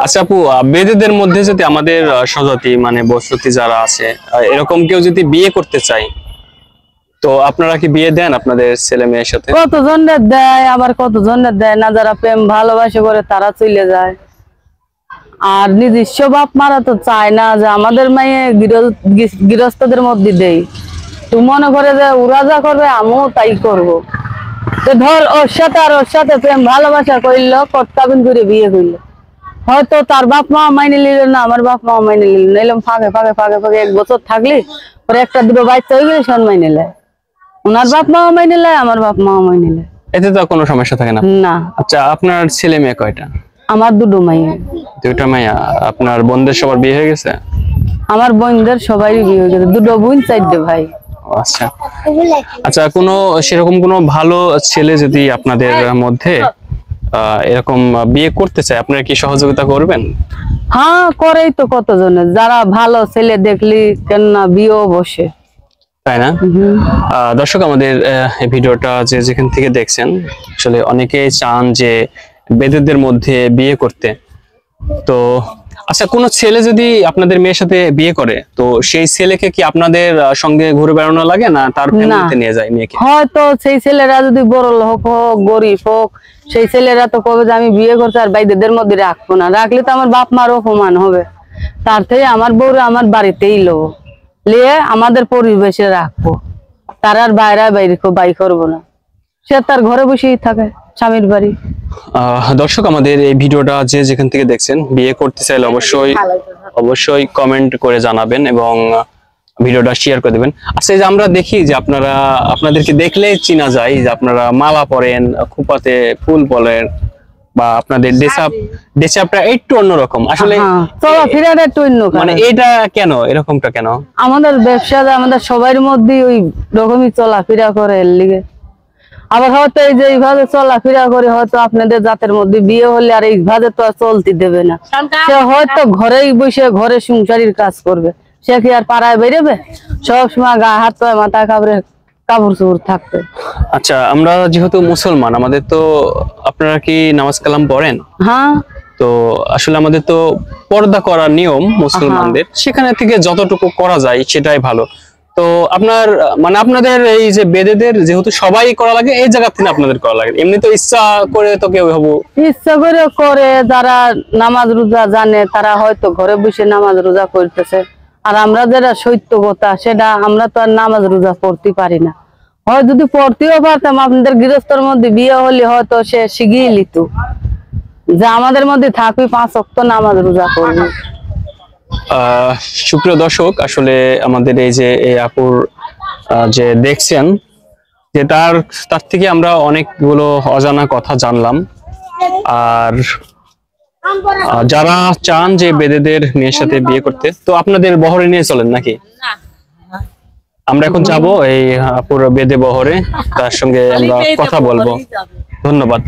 আচ্ছা আপু, বেদেদের মধ্যে যদি আমাদের স্বজাতি মানে বসতি যারা আছে এরকম কেউ যদি বিয়ে করতে চায়, তো আপনারা কি বিয়ে দেন আপনাদের ছেলে মেয়ের সাথে? কতজনের দেয়, আবার কতজনের দেয় না। যারা প্রেম ভালোবাসে করে তারা চলে যায়। আর নিজস্ব বাপ মারা তো চায় না যে আমাদের মেয়ে গৃহস্থদের মধ্যে দেই। তো মনে করে যে ওরা যা করবে আমিও তাই করব। তো ধর ওর সাথে আর ওর সাথে প্রেম ভালোবাসা করলো, কর্তাবিন করে বিয়ে করলো, হয়তো তার বাপ মা মাইনে নিল না, আমার বাপ মা মাইনে নিল না, এলাম ফাঁকে ফাঁকে ফাঁকে ফাঁকে 1 বছর থাকলি পরে একটা দুটো বাচ্চা হয়ে গেলে সন মাইনে নেয়। ওনার বাপ মা মাইনে নেয়, আমার বাপ মা মাইনে নেয়, এতে তো কোনো সমস্যা থাকে না। না। আচ্ছা, আপনার ছেলে মেয়ে কয়টা? আমার 2 মাইয়া। 2টা মাইয়া। আপনার বোনদের সবার বিয়ে হয়ে গেছে? আমার বোনদের সবারই বিয়ে হয়ে গেছে, 2 বোন 4 ভাই। আচ্ছা আচ্ছা, কোনো সেরকম কোনো ভালো ছেলে যদি আপনাদের মধ্যে এরকম বিয়ে করতে চায়, আপনারা কি সহযোগিতা করবেন? হ্যাঁ, করেই তো কতজনের। যারা ভালো ছেলে দেখলি কেন না বিয়েও বসে, তাই না? দর্শক, আমাদের এই ভিডিওটা যে যেখান থেকে দেখছেন, আসলে অনেকেই চান যে বেদেদের মধ্যে বিয়ে করতে। তো আচ্ছা, কোন ছেলে যদি আপনাদের মেয়ের সাথে বিয়ে করে, তো সেই ছেলেকে কি আপনাদের সঙ্গে ঘুরে বেড়ানো লাগে না তার ফ্যামিলিতে নিয়ে যায় মেয়েকে? হয়তো সেই ছেলেরা যদি বড় লোক হোক গরিব হোক, সেই ছেলেরা তো কবে যে আমি বিয়ে করছি আর বাইদের মধ্যে রাখবো না, রাখলে তো আমার বাপ মার অপমান হবে। তার থেকে আমার বউরে আমার বাড়িতেই লোক লিয়ে আমাদের পরিবেশে রাখবো, তার আর বাইরে বাই করবো না। সে তার ঘরে বসেই থাকে স্বামীর বাড়ি। দর্শক, আমাদের এই ভিডিওটা যে যেখান থেকে দেখছেন, বিয়ে করতে চাইলে অবশ্যই কমেন্ট করে জানাবেন এবং ভিডিওটা শেয়ার করে দেবেন। আচ্ছা, এই যে আমরা দেখি যে আপনাদেরকে দেখলেই চেনা যায় যে আপনারা মালা পরেন, খোপাতে ফুল পরেন, বা আপনাদের ডেসাপটা একটু অন্যরকম। আসলে চলাফেরাটা একটু অন্য, মানে এটা কেন, এরকমটা কেন? আমাদের ব্যবসা আমাদের সবার মধ্যে ওই রকমই চলাফেরা করে এর লিগে। আবার হয়তো এই যে এইভাবে চলাফেরা করে হয়তো আপনাদের জাতের মধ্যে বিয়ে হলে আর এইভাবে তো আর চলতে দেবে না। সে হয়তো ঘরেই বসে ঘরে সংসারের কাজ করবে, সে কি আর পাড়ায় বেরোবে? সবসময় গা হাত পায়ে মাথা কাপড় চোপড় থাকবে। আচ্ছা, আমরা যেহেতু মুসলমান, আমাদের তো, আপনারা কি নামাজ কালাম পড়েন? হ্যাঁ। তো আসলে আমাদের তো পর্দা করার নিয়ম মুসলমানদের, সেখানে থেকে যতটুকু করা যায় সেটাই ভালো। তো আপনাদের এই যে বেদেদের যেহেতু সবাই করা লাগে, এই জায়গা থেকে আপনাদের করা লাগে, এমনি তো ইচ্ছা করে তো কেউ ইচ্ছা করে করে, যারা নামাজ রোজা জানে তারা হয়তো ঘরে বসে নামাজ রোজা করতেছে। আর আমরা যারা সত্য কথা, সেটা আমরা তো আর নামাজ রোজা পড়তে পারি না। হয় যদি পড়তেও পারতাম, আপনাদের গৃহস্থের মধ্যে বিয়ে হলে হয়তো সে শিখিয়ে নিত যে আমাদের মধ্যে থাকবি 5 ওয়াক্ত নামাজ রোজা করবি। সুপ্রিয় দর্শক, আসলে আমাদের এই যে এই আপুর যে দেখছেন, যে তার থেকে আমরা অনেকগুলো অজানা কথা জানলাম। আর যারা চান যে বেদেদের মেয়ের সাথে বিয়ে করতে, তো আপনাদের বহরে নিয়ে চলেন নাকি? আমরা এখন যাব এই আপুর বেদে বহরে, তার সঙ্গে আমরা কথা বলবো। ধন্যবাদ।